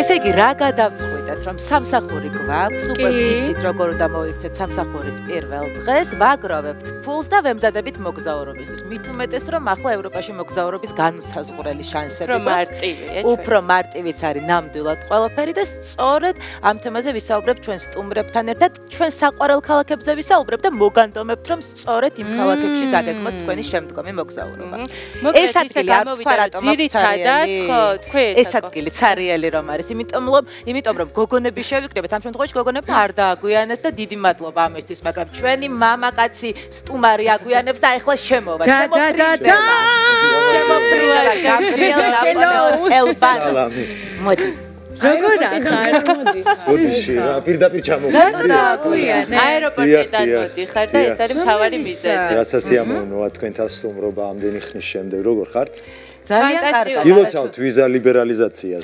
ესე იგი, რა გადავწყვიტეთ, რომ სამსახური გვაქვს, უკვე ვიცით, როგორ უნდა მოიქცეთ სამსახურის პირველ დღეს, ვაგროვებთ ფულს და ვემზადებით მოგზაურობისთვის. მით უმეტეს, რომ ახლა ევროპაში მოგზაურობის განუსაზღვრელი შანსები მარტივია. უფრო მარტივიც არის ნამდვილად ყველაფერი და სწორედ ამ თემაზე ვისაუბრებთ ჩვენ სტუმრებთან ერთად, ჩვენ საყვარელ ქალაქებზე ვისაუბრებთ და მოგანდომებთ, რომ სწორედ იმ ქალაქებში დაგეგმოთ თქვენი შემდგომი მოგზაურობა. ეს ადგილი არ თქვა რატომ ძირითადად ხო, თქვი ეს ადგილი ცარიელი რომ არის, იმიტომ რომ გოგონები შევიკრიბეთ, ამ შემთხვევაში გოგონებმა არ დააგვიანეთ და დიდი მადლობა ამისთვის, მაგრამ ჩვენი მამაკაცი სტუმარი აგვიანებს და ეხლა შემოვა. შემოფრინა გაბრიელ ელბანო. მოდი. როგორ ახარ? ბოდიში რა, პირდაპირ ჩამოვიდა. აეროპორტიდან მოდიხარ და ეს არის მთავარი მიზეზი. გასასიამოვნოა თქვენთან სტუმრობა ამდენი ხნის შემდეგ, როგორ ხართ? ძალიან კარგად. გილოცავთ ვიზა ლიბერალიზაციას.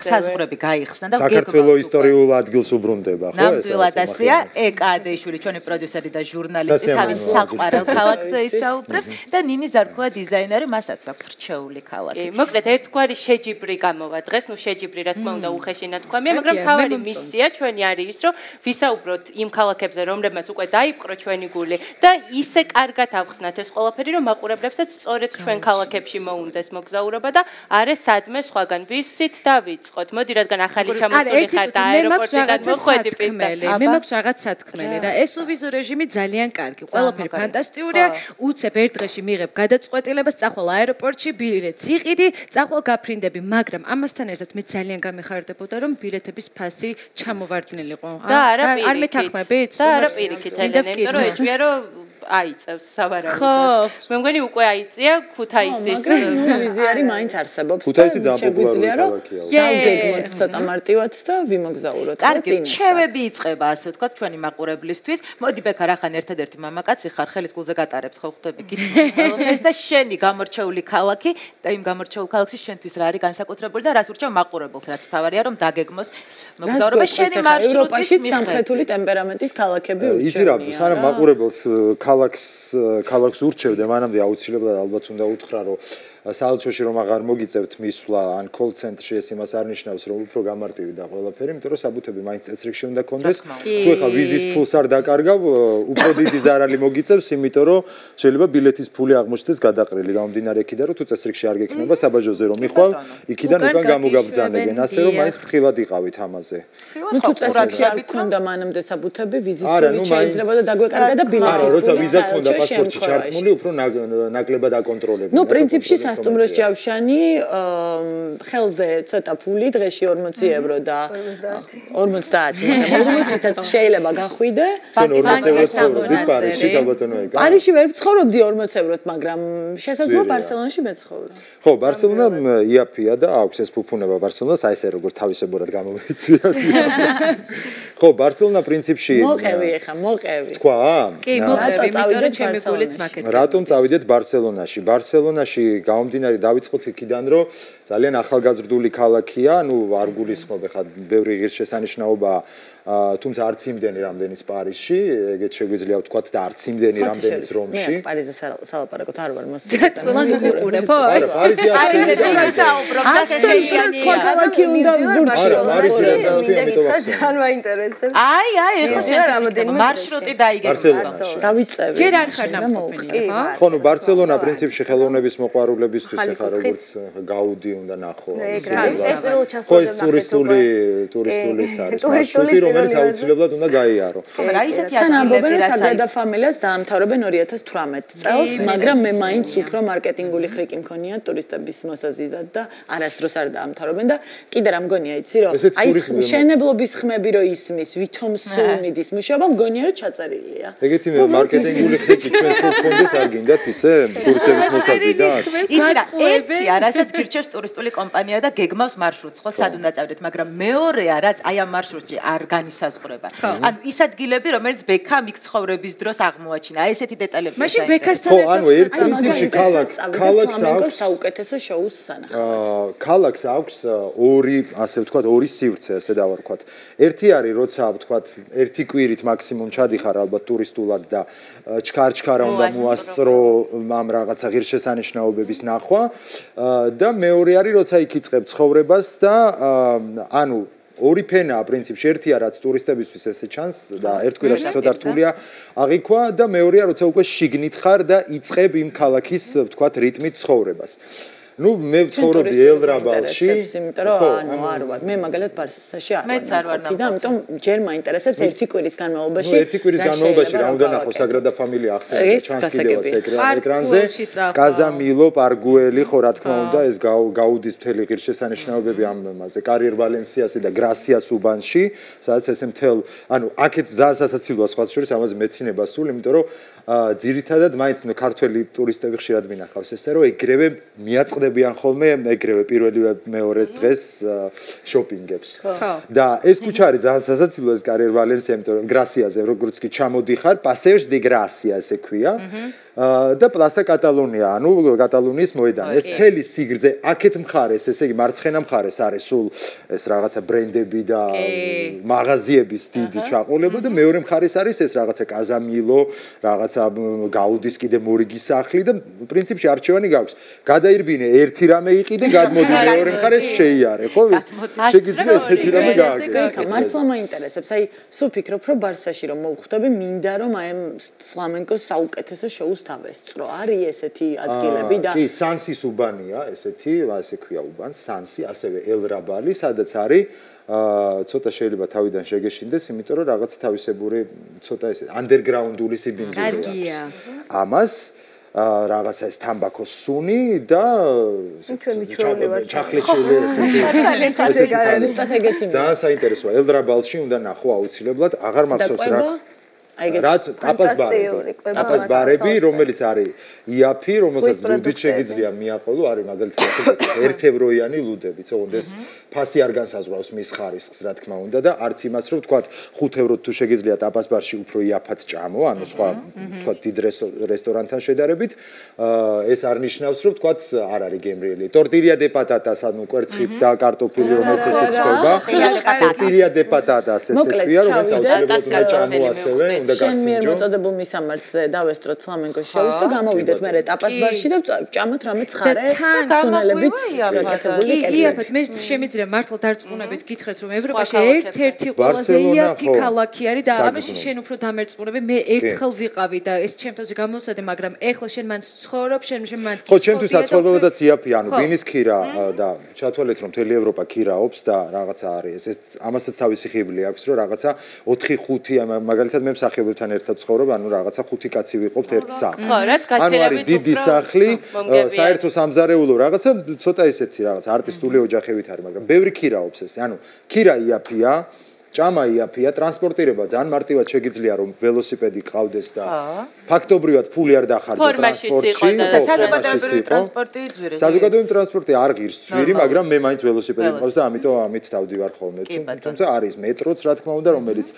საზღვრები გაიხსნა და საქართველოს ისტორიულ ადგილს უბრუნდება, ხო? ნამდვილად ასეა. ეკა ადეიშვილი, ჩვენი პროდიუსერი და ჟურნალისტი თავის საყვარელ ქალაქზე ისაუბრებს და ნინი ზარქოა დიზაინერი, მასაც აქვს რჩეული ქალაქი. მოკლედ ერთგვარი შეჯიბრი გამოვა დღეს, ნუ შეჯიბრი რა თქმა უნდა უხეში ნათქვამია, მაგრამ თავარი მისია ჩვენი არის ის, რომ ვისაუბროთ იმ ქალაქებზე, რომლებმაც უკვე დაიპყრო ჩვენი გული და ისე კარგად ავხსნათ ეს ყველაფერი, რომ მაყურებლებსაც სწორედ ჩვენ ქალაქებში მოუნდეს მოგზაურობა და არა სადმე სხვაგან ვისით დავიწყოთ. მოდი რადგან ახალი ჩამოსული ხარ და აეროპორტიდან მოხვედი პირდაპირ. მე მაქვს რაღაც სათქმელი და ეს ვიზო რეჟიმი ძალიან კარგი. ყველაფერი ფანტასტიკურია. უცებ ერთ დღეში მიიღებ გადაწყვეტილებას, წახვალ აეროპორტში, ბილეთს იყიდი, წახვალ გაფრინდები, მაგრამ ამასთან ერთად მე ძალიან გამეხარდებოდა, რომ ბილეთების ფასი ჩამოვარდნილიყო. და არა პირიქით. არ მეთანხმებით? და არა პირიქით, ელენე, იმიტომ რომ ეჭვია რომ აიწევს სავარაუდოდ. ხო, მე მგონი უკვე აიწია ქუთაისის. მაგრამ ვიზი არის მაინც არსებობს. ქუთაისი ძალიან პოპულარული ქალაქია. დავგეგმოთ ცოტა მარტივად და ვიმოგზაუროთ. კარგი, რჩევები იწყება, ასე ვთქვათ, ჩვენი მაყურებლისთვის. მოდი ბექა, რახან ერთადერთი მამაკაცი ხარ, ხელის გულზე გატარებთ ხო ხვდები გითხრას და შენი გამორჩეული ქალაქი და იმ გამორჩეულ ქალაქში შენთვის რა არის განსაკუთრებული და რას ურჩევ მაყურებელს, რაც თავარია რომ დაგეგმოს მოგზაურობა შენი მარშრუტის მიხედვით. სამხრეთული ტემპერამენტის ქალაქები ურჩევნია. იცი რა, სანამ მაყურებელს ქალაქს ურჩევდე, მანამდე აუცილებლად ალბათ უნდა უთხრა, რომ საელჩოში რომ აღარ მოგიწევთ მისვლა ან call center-ში ეს იმას არ ნიშნავს, რომ უფრო გამარტივდა ყველაფერი, იმიტომ რომ საბუთები მაინც წესრიგში უნდა კონდეს. თუ ეხლა ვიზის ფულს არ დაკარგავ, უფრო დიდი ზარალი მოგიწევს, იმიტომ რომ შეიძლება ბილეთის ფული აღმოჩნდეს გადაყრილი, გამომდინარე იქიდან, რომ თუ წესრიგში არ გექნება საბაჟოზე რომ მიხვალ, იქიდან უკან გამოგაბრძანებენ, ასე რომ მაინც ხილად იყავით ამაზე. ნუ თუ წესრიგში არ გქონდა მანამდე საბუთები, ვიზის ფული შეიძლება და დაგვეკარგა და ბილეთის ფული. არა, როცა ვიზა გქონდა პასპორტში ჩართმული, უფრო ნაკლებად აკონტროლებენ. ნუ პრინციპში სასტუმროს ჯავშანი ხელზე ცოტა ფული დღეში 40 ევრო და 50 40-ით შეიძლება გახვიდე. პარიზში ვერ ვცხოვრობდი 40 ევროთ, მაგრამ შესაძლოა ბარსელონაში მეცხოვრე. ხო, ბარსელონა იაფია და აქვს ეს ფუფუნება ბარსელონას, აი ესე როგორც თავისებურად გამომიწვიათ. ხო, ბარსელონა პრინციპში მოყევი ეხა, მოყევი. თქვა? კი, მოყევი, იმიტომ რომ ჩემი გულიც მაკეთდება. რატომ წავიდეთ ბარსელონაში? ბარსელონაში გამომდინარე დავიწყოთ იქიდან, რომ ძალიან ახალგაზრდული ქალაქია, ნუ არ გულისხმობ ხა ბევრი ღირსშესანიშნაობაა, თუმცა არც იმდენი რამდენიც პარიზში, ეგეც შეგვიძლია ვთქვათ და არც იმდენი რამდენიც რომში. მე პარიზზე სალაპარაკოთ არ ვარ მოსული. ყველანი უყურებ, ხო? არა, პარიზი არა, საუბრობს და ხელიანია. სხვა ქალაქი უნდა ვურჩიო. არა, პარიზი ძალიან მაინტერესებს. აი, ეხლა შენ მარშრუტი დაიგებდა. დავიწევი. ჯერ არ ხარ ნამყოფინი, ხო? ხო, ნუ ბარსელონა პრინციპში ხელოვნების მოყვარულებისთვის ხარ როგორც გაუდი უნდა ნახო. ხო, ეს ტურისტული ის არის. მარშრუტი რომელიც აუცილებლად უნდა გაიარო. რა ისეთი თან ამბობენ ადგილები რომ რაც საგრადა ფამილიას დაამთავრებენ 2018 წელს, მაგრამ მე მაინც უფრო მარკეტინგული ხრიკი მქონია ტურისტების მოსაზიდად და არასდროს არ დაამთავრებენ და კიდე რა მგონია იცი რომ აი მშენებლობის ხმები რო ისმის, ვითომ სულ მიდის მუშაობა მგონია რომ ჩაწერილია. ეგეთი მარკეტინგული ხრიკი ჩვენ თუ გქონდეს არ გინდათ ისე ტურისტების მოსაზიდად? იცი რა, ერთი არასაც გირჩევს ტურისტული კომპანია და გეგმავს მარშრუტს, ხო, სად უნდა წავიდეთ, მაგრამ მეორეა, რაც აი ამ მარშრუტში არ განისაზღვრება. ანუ ის ადგილები, რომელიც ბექამ იქ ცხოვრების დროს აღმოაჩინა. აი ესეთი დეტალები. მაშინ ბექასთან ერთად. ხო, ანუ ერთ პრინციპში ქალაქს აქვს საუკეთესო შოუს სანახავად. ქალაქს აქვს ორი, ასე ვთქვათ, ორი სივრცე, ასე დავარქვათ. ერთი არის, როცა ვთქვათ, ერთი კვირით მაქსიმუმ ჩადიხარ ალბათ ტურისტულად და ჩქარ-ჩქარა უნდა მოასწრო ამ რაღაცა ღირსშესანიშნაობების ნახვა და მეორე არის როცა იქ იწყებ ცხოვრებას და ანუ ორი ფენაა პრინციპში ერთია რაც ტურისტებისთვის ესე ჩანს და ერთ კვირაში ცოტა რთულია აღიქვა და მეორეა როცა უკვე შიგნით ხარ და იწყებ იმ ქალაქის ვთქვათ რიტმით ცხოვრებას ну მე ვცხოვრობდი ელრაბალში იმიტომ რომ ანუ არ ვარ მე მაგალითად ბარსაში არ ვარ და ამიტომ ჯერ მაინტერესებს ერთი კვირის განმავლობაში ერთი კვირის განმავლობაში რა უნდა ნახო საგრადა ფამილია ახსენე ჩანს კიდევაც ეკრანზე კაზამილო პარგუელი ხო რა თქმა უნდა ეს გაუდის მთელი ღირსშესანიშნაობები ამაზე კარიერ ვალენსიასი და გრასიას უბანში სადაც ესე მთელ ანუ აქეთ ძალიან სასაცილოა სხვა შორის ამაზე მეცინება სულ იმიტომ რომ ძირითადად მაინც ქართველი ტურისტები ხშირად მინახავს ესე რომ ეგრევე მიაწყდებიან ხოლმე ეგრევე პირველივე მეორე დღეს შოპინგებს და ეს ქუჩა არის ძალიან სასაცილო ეს კარიერ ვალენსია იმიტომ რომ გრასიაზე როგორც კი ჩამოდიხარ პასეჟ დი გრასია ესე ქვია და პლასა კატალონია ანუ კატალონიის მოედანი ეს მთელი სიგრძე აქეთ მხარეს ესე იგი მარცხენა მხარეს არის სულ ეს რაღაცა ბრენდები და მაღაზიების დიდი ჩაყოლება და მეორე მხარეს არის ეს რაღაცა კაზამილო რაღაცა გაუდის კიდე მორიგი სახლი და პრინციპში არჩევანი გაქვს გადაირბინე ერთი რამე იყიდე გადმოდი მეორე მხარეს შეიარე ხო შეგიძლია ესეთი რამე გააკეთო მართლა მაინტერესებს აი სულ ფიქრობ რომ ბარსაში რომ მოვხვდები მინდა რომ აი ამ ფლამენკოს საუკეთესო შოუს დავესწრო არის ესეთი ადგილები და კი სანსის უბანია ესეთი ასე ქვია უბანს სანსი ასევე ელრაბალი სადაც არის ცოტა შეიძლება თავიდან შეგეშინდეს იმიტომ რომ რაღაც თავისებური ცოტა ესე ანდერგრაუნდული სიბინძურია ამას რაღაცა ეს თამბაქოს სუნი და ჩახლეჩილი ესეთი ძალიან საინტერესოა ელრაბალში უნდა ნახო აუცილებლად აღარ მახსოვს რა რაც ტაპას ბარები რომელიც არის იაფი რომელსაც ლუდით შეგიძლია მიაყოლო არის მაგალითად ერთევროიანი ლუდები თქონდეს ფასი არ განსაზღვრავს მის ხარისხს რა თქმა უნდა და არც იმას რომ თქვა 5 ევროთ თუ შეგიძლია ტაპას ბარში უფრო იაფად ჭამო ანუ სხვა თქვა დიდ რესტორანთან შედარებით ეს არ ნიშნავს რომ თქვა არ არის გემრიელი ტორტილია დე პატატას ანუ კვერცხით და კარტოფილი რომელიც ესე ცხობა ტორტილია დე პატატას ესე ქვია რომელიც აუცილებლად უნდა ჭამო ასევე შენ მიერ მოწოდებულ მისამართზე დავესწროთ ფლამენკოს შოუს და გამოვიდეთ მე ტაპას ბარში და ვჭამოთ რამე ცხარე სუნელებით გაკეთებული კედლები. იაფად მე შემიძლია მართლა დარწმუნებით გითხრათ რომ ევროპაში ერთ-ერთი ყველაზე იაფი ქალაქი არის და ამაში შენ უფრო დამერწმუნები მე ერთხელ ვიყავი და ეს ჩემთვისაც გამოვცადე მაგრამ ეხლა შენ მან ცხოვრობ შენ მან ხო ჩემთვის საცხოვრებლადაც იაფი ანუ ბინის ქირა და ჩათვალეთ რომ მთელი ევროპა ქირაობს და რაღაცა არის ეს ამასაც თავისი ხიბლი აქვს რომ რაღაცა 4-5 მაგალითად მე მსახიობებთან ერთად ცხოვრობ, ანუ რაღაცა 5 კაცი ვიყოფთ ერთ სახლში. ხო, რაც გაცილებით დიდი სახლი, საერთო სამზარეულო რაღაცა, ცოტა ესეთი რაღაც არტისტული ოჯახებით არის, მაგრამ ბევრი ქირაობს ესე. ანუ ქირა იაფია, ჭამა იაფია, ტრანსპორტირება ძალიან მარტივად შეგიძლია რომ ველოსიპედი ყავდეს და ფაქტობრივად ფული არ დახარჯო ტრანსპორტში. საზოგადოებრივი ტრანსპორტი ძვირი. საზოგადოებრივი ტრანსპორტი არ ღირს ძვირი, მაგრამ მე მაინც ველოსიპედი მყავს და ამიტომ ამით დავდივარ ხოლმე. თუმცა არის მეტროც რა თქმა უნდა, რომელიც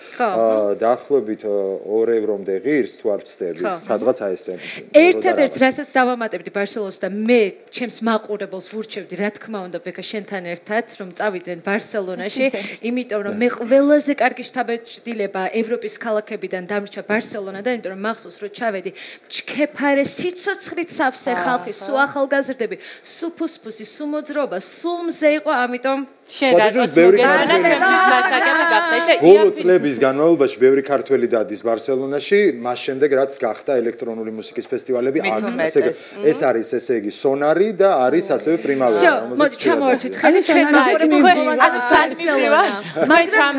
დაახლოებით 2 ევრომდე ღირს თუ არ ვცდები, სადღაც აი ესე. ერთადერთს რასაც დავამატებდი ბარსელონას და მე ჩემს მაყურებელს ვურჩევდი რა თქმა უნდა ბეკა შენთან ერთად რომ წავიდნენ ბარსელონაში, იმიტომ რომ მე ყველაზე კარგი შთაბეჭდილება ევროპის ქალაქებიდან დამრჩა ბარსელონა და იმიტომ რომ მახსოვს რომ ჩავედი ჩქეფარე სიცოცხლით სავსე ხალხი სუ ახალგაზრდები სუ ფუსფუსი სუ მოძრობა სულ მზე იყო ამიტომ შენ რატომ ბოლო წლების განმავლობაში ბევრი ქართველი დადის ბარსელონაში მას შემდეგ რაც გახდა ელექტრონული მუსიკის ფესტივალები აქ ეს არის ესე იგი სონარი და არის ასევე პრიმავერა მოდი ჩამოვართვით ხელი შენ მაგრამ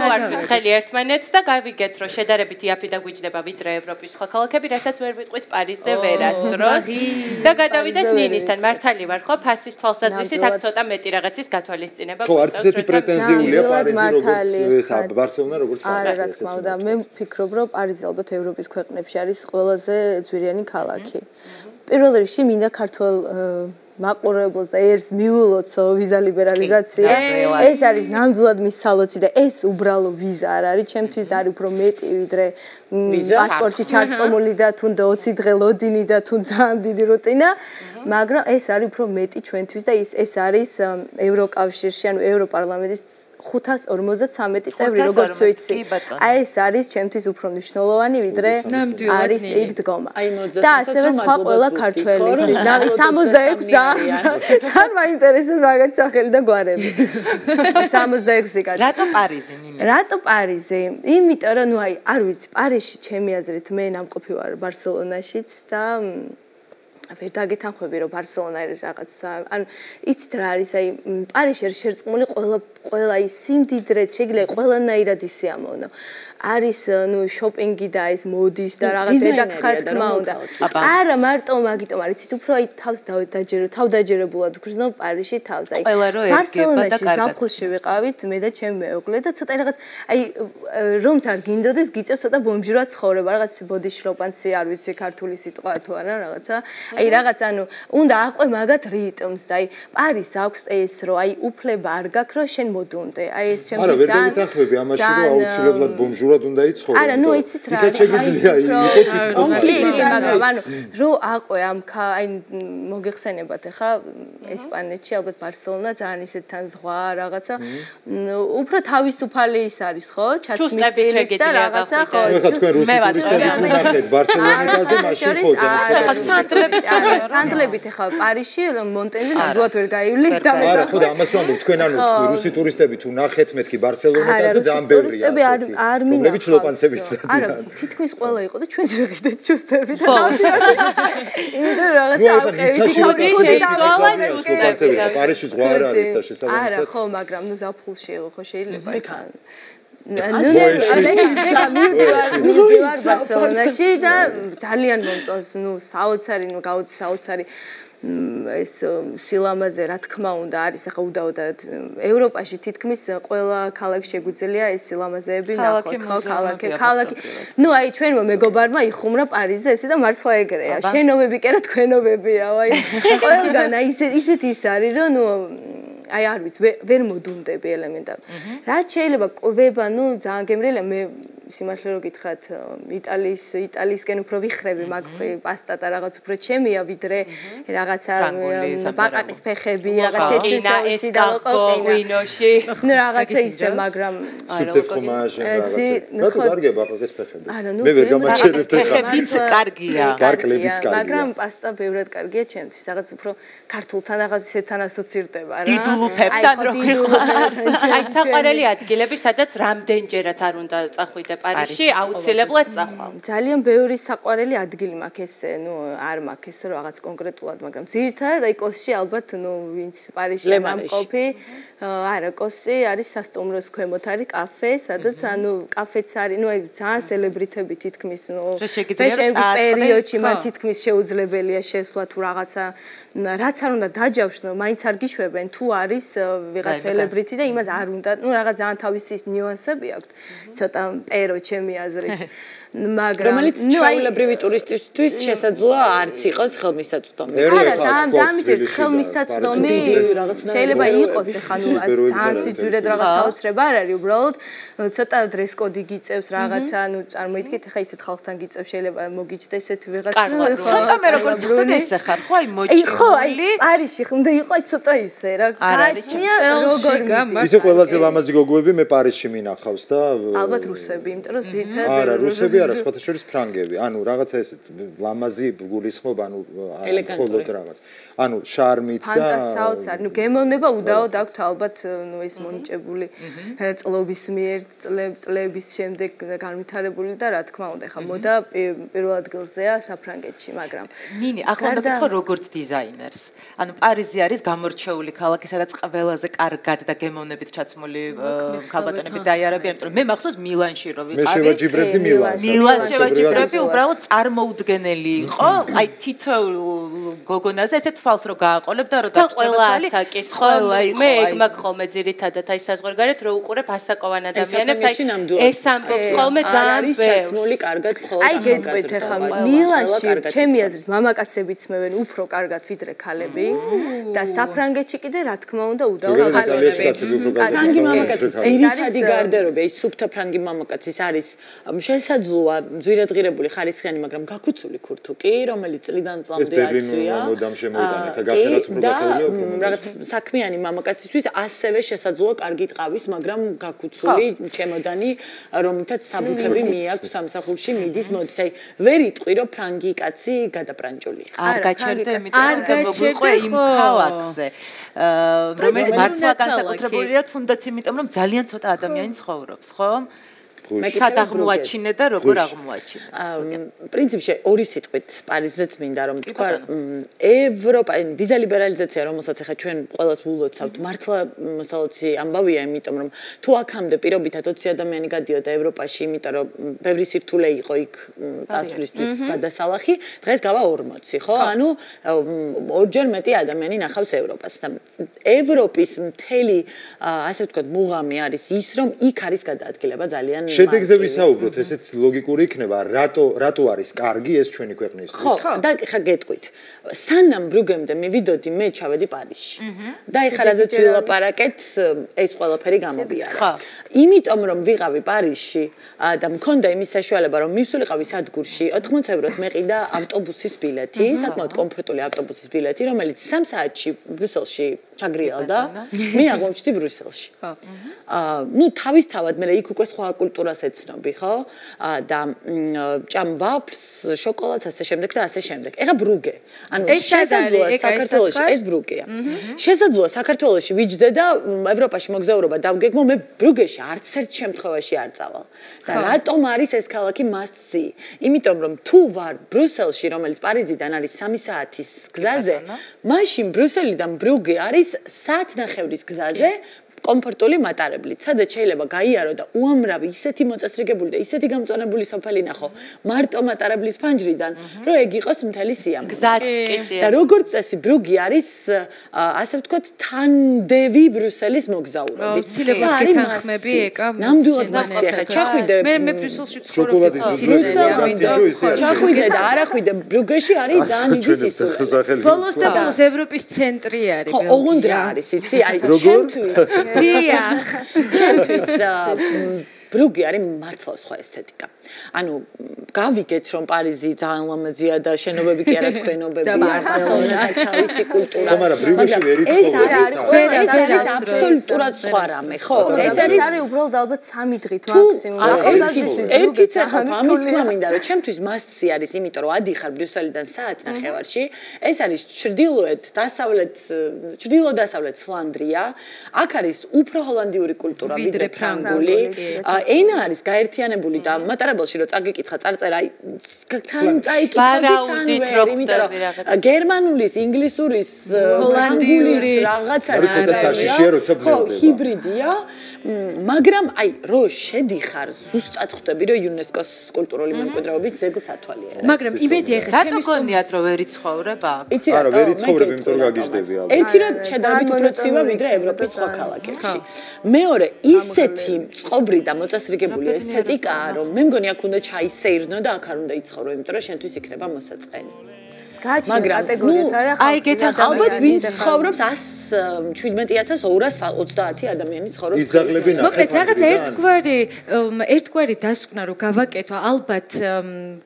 ხელი ერთმანეთს და გავიგეთ რომ შედარებით იაფი და გვიჯდება ვიდრე ევროპის სხვა ქალაქები რასაც ვერ ვიტყვით პარიზზე ვერასდროს და გადავიდეთ ნინისთან მართალი ვარ ხო ფასის თვალსაზრისით აქ ცოტა მეტი რაღაცის გათვალისწინება ესეთი პრეტენზიულია პარიზი როგორც ეს ბარსელონა როგორც არა რა თქმა უნდა მე ვფიქრობ რომ პარიზი ალბათ ევროპის ქვეყნებში არის ყველაზე ძვირიანი ქალაქი პირველ რიგში მინდა ქართულ მაყურებელს და ერს მიულოცო ვიზა ლიბერალიზაცია ეს არის ნამდვილად მის სალოცი და ეს უბრალო ვიზა არ არის ჩემთვის და არის უფრო მეტი ვიდრე პასპორტი ჩართული და თუნდა 20 დღე ლოდინი და თუ ძალიან დიდი რუტინა მაგრამ ეს არის უფრო მეტი ჩვენთვის და ეს არის ევროკავშირში ანუ ევროპარლამენტის 553 წევრი, როგორც ვიცი. აი ეს არის ჩემთვის უფრო მნიშვნელოვანი, ვიდრე არის იქ დგომა. და ასევე სხვა ყველა ქართველის. 66 ძალიან მაინტერესებს მაგათ სახელი და გვარები. 66 კაცი. რატო პარიზი, ნინი? რატო პარიზი? იმიტომ რომ ნუ აი, არ ვიცი, პარიზში ჩემი აზრით მე ნამყოფი ვარ ბარსელონაშიც და ვერ დაგეთანხმები რომ ბარსელონა არის რაღაცა. ანუ იცით რა არის, აი პარიზში არის შერწყმული ყველა ის სიმდიდრეც, შეიძლება ყველანაირად ისიამოვნო. არის ნუ შოპინგი და ეს მოდის და რაღაც დედაქხარ თქმა უნდა. არა, მარტო მაგიტომ არის, იცით უფრო აი თავს თავდაჯერებულად გრძნობ პარიზში თავს. აი ბარსელონაში ზაფხულში ვიყავით მე და ჩემი მეუღლე და ცოტა რაღაც აი რომც არ გინდოდეს გიწევს ცოტა ბომჟურად ცხოვრება, რაღაც ბოდიშლოპანცი არ ვიცი ქართული სიტყვა თუ არა რაღაცა. აი რაღაც ანუ უნდა აყვე მაგათ რიტმს და აი პარიზს აქვს ეს რომ აი უფლება არ გაქვს რომ შენ მოდუნდე. აი ეს ჩემთვის არა ვერ დაგეთანხმები ამაში რომ აუცილებლად ბომჟურად უნდა იცხოვრო. არა ნუ იცით რა. იქაც შეგიძლია იყოთ კონფლიქტი მაგრამ ანუ რო აყვე ამ აი მოგეხსენებათ ახლა ესპანეთში ალბათ ბარსელონა ძალიან ისეთ თან ზღვა რაღაცა უფრო თავისუფალი ის არის ხო ჩაცმის და რაღაცა ხო მე ვაწყობ ბარსელონაზე მაშინ ხო ძალიან სანდლებით ახლა პარიზში მონტენზე ნამდვილად ვერ გაივლი და მე არა ხო და ამას ვამბობ თქვენ ანუ რუსი ტურისტები თუ ნახეთ მეთქი ბარსელონაზე ძალიან ბევრია ტურისტები არ მინახავს არა თითქმის ყველა იყო და ჩვენც ვიყიდეთ ჩუსტები და იმიტომ რაღაცა ავყევით პარიზში ზღვა არ არის და შესაბამისად არა ხო მაგრამ ნუ ზაფხულში იყო ხო შეიძლება იქან მივდივარ ბარსელონაში და ძალიან მომწონს ნუ საოცარი ნუ საოცარი ეს სილამაზე რა თქმა უნდა არის ახლა უდაოდად ევროპაში თითქმის ყველა ქალაქში შეგვიძლია ეს სილამაზეები ნახოთ ხო ქალაქი ნუ აი ჩვენმა მეგობარმა იხუმრა პარიზზე ესე და მართლა ეგრეა შენობები კი არა თქვენობებია აი ყველგან აი ისეთი ის არის რომ ნუ აი არ ვიცი ვერ მოდუნდები ელემენტარულად რაც შეიძლება კვება ნუ ძალიან გემრიელია მე სიმართლე რო გითხრათ იტალიისკენ უფრო ვიხრები მაგ პასტა და რაღაც უფრო ჩემია ვიდრე რაღაცა ბაყაყის ფეხები რაღაც ეჭვი და კოკვინოში ნუ რაღაცა ისე მაგრამ სუპტე ფრომაჟი რაღაცა რატო კარგია ბაყაყის ფეხები მე ვერ გამაჩერებ ფეხებიც კარგია გარკლებიც კარგია მაგრამ პასტა ბევრად კარგია ჩემთვის რაღაც უფრო ქართულთან რაღაც ისეთთან ასოცირდება რა დიდულუფებთან რო გიყვარს აი საყვარელი ადგილები სადაც რამდენჯერაც არ უნდა წახვიდე პარიზში აუცილებლად წახვალ. ძალიან ბევრი საყვარელი ადგილი მაქვს ესე, ნუ არ მაქვს ესე რაღაც კონკრეტულად, მაგრამ ძირითადად აი კოსში ალბათ ნუ ვინც პარიზში ამყოფი, არა კოსში არის სასტუმროს ქვემოთ არის კაფე, სადაც ანუ კაფეც არის, ნუ აი ძალიან სელებრიტები თითქმის ნუ შეგიძლია პერიოდში მან თითქმის შეუძლებელია შესვლა თუ რაღაცა რაც არ უნდა დაჯავშნო, მაინც არ გიშვებენ თუ არის ვიღაც სელებრიტი და იმას არ უნდა, ნუ რაღაც ძალიან თავისი ნიუანსები აქვს. ცოტა პერო ჩემი აზრით. მაგრამ რომელიც ჩვეულებრივი ტურისტისთვის შესაძლოა არც იყოს ხელმისაწვდომი. არა, დამიჯერეთ ხელმისაწვდომი. შეიძლება იყოს ახლა ნუ ძალიან სიძვირედ რაღაც საოცრება არ არის, უბრალოდ ცოტა დრეს კოდი გიწევს რაღაცა, ნუ წარმოიდგინეთ ახლა ისეთ ხალხთან გიწევს შეიძლება მოგიჩნდა ესეთ ვიღაცა. ცოტა მე როგორც ხდება ესე ხარ, ხო აი მოჭრილი. ხო, აი პარიზში უნდა იყოს ცოტა ისე რა. არ არის როგორ ისე ყველაზე ლამაზი გოგოები მე პარიზში მინახავს და ალბათ რუსები, იმიტომ რომ ზირთად არა, რუსები არა, სხვათა შორის ფრანგები. ანუ რაღაცა ესეთ ლამაზი გულისხმობ, ანუ მხოლოდ რაღაც. ანუ შარმით და ფანტასტიკური. ნუ გემოვნება უდაოდ აქვთ ალბათ ნუ ეს მონიჭებული წლების მიერ წლების შემდეგ განვითარებული და რა თქმა უნდა, ხა მოდა პირველ ადგილზეა საფრანგეთში, მაგრამ ნინი, ახლა უნდა გითხრა როგორც დიზაინერს. ანუ პარიზი არის გამორჩეული ქალაქი, სადაც ყველაზე კარგად და გემოვნებით ჩაცმული ქალბატონები დაიარებიან, რომ მე მახსოვს მილანში რო ვიყავი. მე შევაჯიბრებდი მილანს. მილანს შევაჯიბრებდი, უბრალოდ წარმოუდგენელი იყო. აი თითოეულ გოგონაზე ესე თვალს რო გააყოლებ და რო დაგჭირდა ასაკის ხო მე ეგ მაქვს ხოლმე ძირითადად აი საზღვარგარეთ რო უყურებ ასაკოვან ადამიანებს აი ეს ამბობს ხოლმე ძალიან ჩაცმული კარგად ხოლმე აი გეტყვით ახლა მილანში ჩემი აზრით მამაკაცებიც მევენ უფრო კარგად ვიდრე ქალები და საფრანგეთში კიდე რა თქმა უნდა უდაოდ ქალები ფრანგი მამაკაცის ძირითადი გარდერობა ის სუფთა ფრანგი მამაკაცის არის შესაძლოა ძვირადღირებული ხარისხიანი მაგრამ გაკუცული ქურთუკი რომელიც წლიდან წლამდე აცვია მოდამ შემოიტანე, ხა გახერაც უფრო გახეულია უფრო. რაღაც საქმიანი მამაკაცისთვის ასევე შესაძლოა კარგი ტყავის, მაგრამ გაკუცული ჩემოდანი, რომლითაც საბუთები მიაქვს სამსახურში მიდის მოდის. აი, ვერ იტყვი რომ ფრანგი კაცი გადაპრანჭული. არ გაჩერდა, იმიტომ რომ მოგვიყვე იმ ქალაქზე. რომელიც მართლა განსაკუთრებულია თუნდაც იმიტომ რომ ძალიან ცოტა ადამიანი ცხოვრობს, ხო? სად აღმოაჩინე და როგორ აღმოაჩინე? პრინციპში ორი სიტყვით პარიზეც მინდა რომ თქვა ევროპა ვიზა ლიბერალიზაცია რომელსაც ახლა ჩვენ ყველას ვულოცავთ მართლა მოსალოცი ამბავია იმიტომ რომ თუ აქამდე პირობითად 20 ადამიანი გადიოდა ევროპაში იმიტომ რომ ბევრი სირთულე იყო იქ წასვლისთვის გადასალახი დღეს გავა 40 ხო ანუ ორჯერ მეტი ადამიანი ნახავს ევროპას და ევროპის მთელი ასე ვთქვათ მუღამი არის ის რომ იქ არის გადაადგილება ძალიან შედეგზე ვისაუბროთ, ესეც ლოგიკური იქნება, რატო არის კარგი ეს ჩვენი ქვეყნისთვის? ხო, და ხა გეტყვით. სანამ ბრუგემდე მივიდოდი, მე ჩავედი პარიზში. და ეხლა რაზეც ვილაპარაკეთ, ეს ყველაფერი გამომიარა. იმიტომ რომ ვიყავი პარიზში და მქონდა იმის საშუალება, რომ მივსულიყავი სადგურში, 80 ევროთ მეყიდა ავტობუსის ბილეთი, საკმაოდ კომფორტული ავტობუსის ბილეთი, რომელიც 3 საათში ბრუსელში ჩაგრიალდა. მე აღმოჩნდი ბრუსელში. ნუ თავისთავად მე იქ უკვე სხვა კულტურას ეცნობი, ხო? და ჭამ ვაფლს, შოკოლადს, ასე შემდეგ და ასე შემდეგ. ეხა ბრუგე. ანუ შესაძლოა საქართველოში ეს ბრუგეა. შესაძლოა საქართველოში ვიჯდე და ევროპაში მოგზაურობა დავგეგმო, მე ბრუგეში არც ერთ შემთხვევაში არ წავალ. და რატომ არის ეს ქალაქი must see? იმიტომ რომ თუ ვარ ბრუსელში, რომელიც პარიზიდან არის 3 საათის გზაზე, მაშინ ბრუსელიდან ბრუგე არის საათნახევრის გზაზე. კომფორტული მატარებლით, სადაც შეიძლება გაიარო და უამრავი ისეთი მოწესრიგებული და ისეთი გამწვანებული სოფელი ნახო, მარტო მატარებლის ფანჯრიდან, რომ ეგ იყოს მთელი სიამოვნო. გზაც კი სიამოვნო. და როგორც წესი, ბრუგი არის, ასე ვთქვათ, თანდევი ბრუსელის მოგზაურობის. ცდილობთ გეთანხმები ეკა. ნამდვილად მასია, ხა ჩახვიდე. მე ბრუსელში ცხოვრობდი. ჩახვიდე და არა ხვიდე, ბრუგეში არის ძალიან დიდი სისულელე. ბოლოს და ბოლოს ევროპის ცენტრი არის. ხო, ოღონდ რა არის, იცი? აი, შენთვის დიახ. ჩემთვის ბრუგი არის მართლა სხვა ესთეტიკა. ანუ გავიგეთ რომ პარიზი ძალიან ლამაზია და შენობები კი არა თქვენობები, ახლა თავისი კულტურა. მაგრამ ბრუგეში ვერ იცხოვრო. ეს არის აბსოლუტურად სხვა რამე, ხო? ეს არის უბრალოდ ალბათ 3 დღით მაქსიმუმ. ერთი ცეცხლ ამის თქმა მინდა რომ ჩემთვის მასცი არის, იმიტომ რომ ადიხარ ბრიუსელიდან საათნახევარში. ეს არის ჩრდილო-დასავლეთ ფლანდრია. აქ არის უფრო ჰოლანდიური კულტურა ვიდრე ფრანგული. ენა არის გაერთიანებული და მატარებელში რომ წაგიკითხა წარწერა თან წაიკითხავდი თან იმიტომ რომ გერმანულის, ინგლისურის, ჰოლანდიურის რაღაცა ჰიბრიდია, მაგრამ აი რო შედიხარ ზუსტად ხვდები რომ იუნესკოს კულტურული მემკვიდრეობის ძეგლს ათვალიერებს. მაგრამ იმედია ხა რატო გონიათ რომ ვერ იცხოვრებ აქ? არა, ვერ იცხოვრებ, იმიტომ რომ გაგიჟდები ალბათ. ერთი რომ შედარებით უფრო ცივა ვიდრე ევროპის სხვა ქალაქებში. მეორე ისეთი წყობრი და მოწესრიგებული ესთეტიკაა, რომ მე მგონი აქ უნდა ჩაისეირნო და აქ არ უნდა იცხოვრო, იმიტომ რომ შენთვის იქნება მოსაწყენი. მაგრამ კატეგორიას არა აი გეთანხმები ალბათ ვინც ცხოვრობს 117,230 ადამიანი ცხოვრობს. იზაღლებინა. მოკლედ რაღაც ერთგვარი დასკვნა რომ გავაკეთო, ალბათ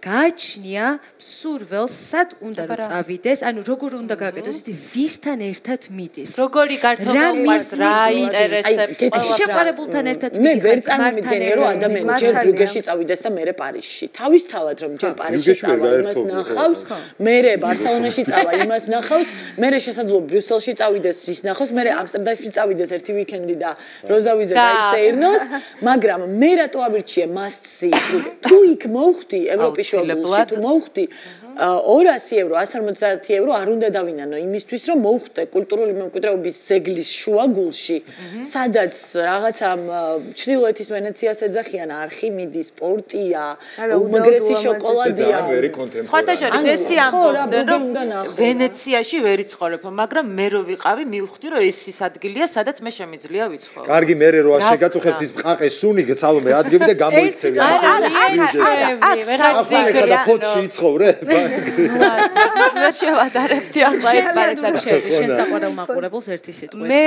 გააჩნია სურველს, სად უნდა რომ წავიდეს, ანუ როგორ უნდა გააკეთოს, ისეთი ვისთან ერთად მიდის. როგორი გართობა უყარს, რა ინტერესებს შეყვარებულთან ერთად მე ვერ წარმოვიდგენია რომ ადამიანი ჯერ ბრუგეში წავიდეს და მერე პარიზში. თავისთავად რომ ჯერ პარიზში წავა, იმას ნახავს, მერე ბარსელონაში წავა, იმას ნახავს, მერე შესაძლოა ბრიუსელში წავიდეს, ის ნახოს, მერე ამსტერდამში წავიდეს ერთი ვიკენდი და როზავიზე დაისეირნოს, მაგრამ მე რატო ავირჩიე must see? თუ იქ მოვხვდი ევროპის შუაგულში, თუ მოვხვდი 200 евро, 150 евро არ უნდა დავინანო იმისთვის, რომ მოვხვდე კულტურული მემკვიდრეობის ძეგლის შუაგულში, სადაც რაღაცა ჩრდილოეთის ვენეციას ეძახიან არხიმიდის პორტია, უმაგრესი შოკოლადია. სხვათა შორის ესი ამბობდნენ, რომ ვენეციაში ვერ იცხოვრებ, მაგრამ მე რო ვიყავი, მივხვდი რომ ეს ის ადგილია სადაც მე შემიძლია ვიცხოვრო. კარგი მე რო არ შეგაწუხებს ის მყაყე სუნი სალომე ადგები და გამოიქცევი. ახლა ფოტოში იცხოვრე. ვერ შევადარებდი ახლა ეს ბარეთაკში შენ საყვარელ მაყურებელს ერთი სიტყვით. მე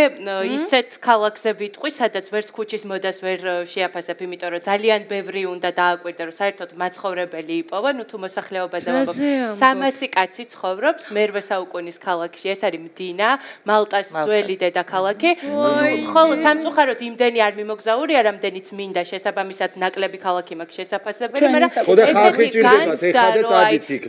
ისეთ ქალაქზე ვიტყვი, სადაც ვერც ქუჩის მოდას ვერ შეაფასებ, იმიტომ რომ ძალიან ბევრი უნდა დააკვირდა, რომ საერთოდ მაცხოვრებელი იპოვა, ნუ თუ მოსახლეობაზე ვამბობ. 300 კაცი ცხოვრობს მე-8 საუკუნის ქალაქში. ეს არის მდინა, მალტას ძველი დედაქალაქი. ხოლო სამწუხაროდ იმდენი არ მიმოგზაურია, რამდენიც მინდა შესაბამისად ნაკლები ქალაქი მაქვს შესაფასებელი, მაგრამ ესეთი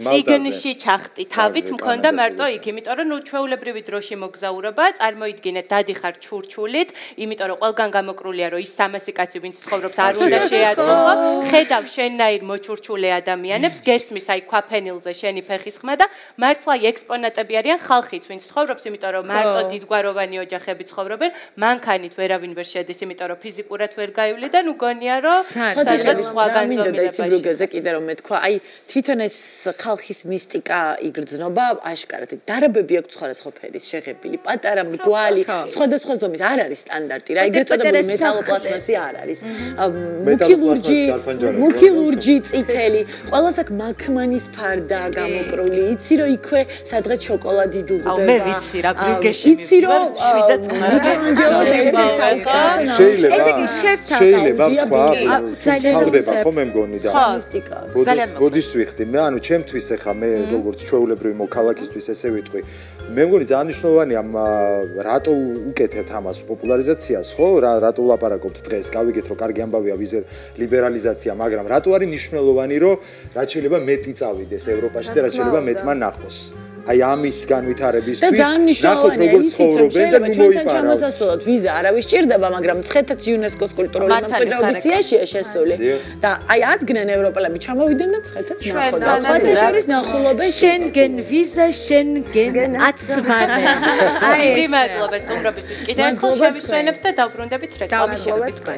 ციგნში ჩახტი თავით მქონდა მარტო იქ, იმიტომ რომ ნუ ჩვეულებრივი დროში მოგზაურობა, წარმოიდგინეთ, დადიხარ ჩურჩულით, იმიტომ რომ ყველგან გამოკრულია, რომ ის 300 კაცი ვინც ცხოვრობს არ უნდა შეაწუხო, ხედავ შენნაირ მოჩურჩულე ადამიანებს, გესმის აი ქვაფენილზე შენი ფეხის ხმა და მართლა ექსპონატები არიან ხალხიც, ვინც ცხოვრობს, იმიტომ რომ მარტო დიდგვაროვანი ოჯახები ცხოვრობენ, მანქანით ვერავინ ვერ შედის, იმიტომ რომ ფიზიკურად ვერ გაივლი და ნუ გონია რომ სადღაც სხვა განზომილებაში. კიდე რომ მეთქვა, აი თვითონ ეს ხალხის მისტიკა იგრძნობა აშკარად. დარაბები აქვს სხვადასხვა ფერის შეღებილი, პატარა მრგვალი, სხვადასხვა ზომის არ არის სტანდარტი რა, ეგრეთ წოდებული მეტალოპლასტმასი არ არის. მუქი ლურჯი, წითელი, ყველას აქვს მაქმანის ფარდა გამოკრული, იცი რომ იქვე სადღაც შოკოლადი დუღდება. მე ვიცი რა, ბრიგეში მივდივარ 7 წლამდე. შეიძლება თქვა, თავდება ხო მე მგონი და ბოდიშს ვიხდი. მე ანუ ჩემთვის ახლა მე როგორც ჩვეულებრივი მოქალაქისთვის ესე ვიტყვი. მე მგონი ძალიან მნიშვნელოვანია რატო უკეთებთ ამას პოპულარიზაციას, ხო? რატო ვლაპარაკობთ დღეს? გავიგეთ რომ კარგი ამბავია ვიზა ლიბერალიზაცია, მაგრამ რატო არის მნიშვნელოვანი რომ რაც შეიძლება მეტი წავიდეს ევროპაში და რაც შეიძლება მეტმა ნახოს. აი ამის განვითარებისთვის ნახოთ როგორ ცხოვრობენ და ნუ მოიპარავთ. ჩამოსასვლელად ვიზა არავის სჭირდება, მაგრამ ცხეთაც იუნესკოს კულტურული მემკვიდრეობის სიაშია შესული. და აი ადგენენ ევროპელები ჩამოვიდნენ და ცხეთაც ნახოთ. სხვათა შორის ნახულობენ შენგენ ვიზა, შენგენ აცვანე. აი, მადლობა სტუმრობისთვის. კიდევ ერთხელ შევისვენებთ და დავბრუნდებით რეკლამის შეგვიდგა.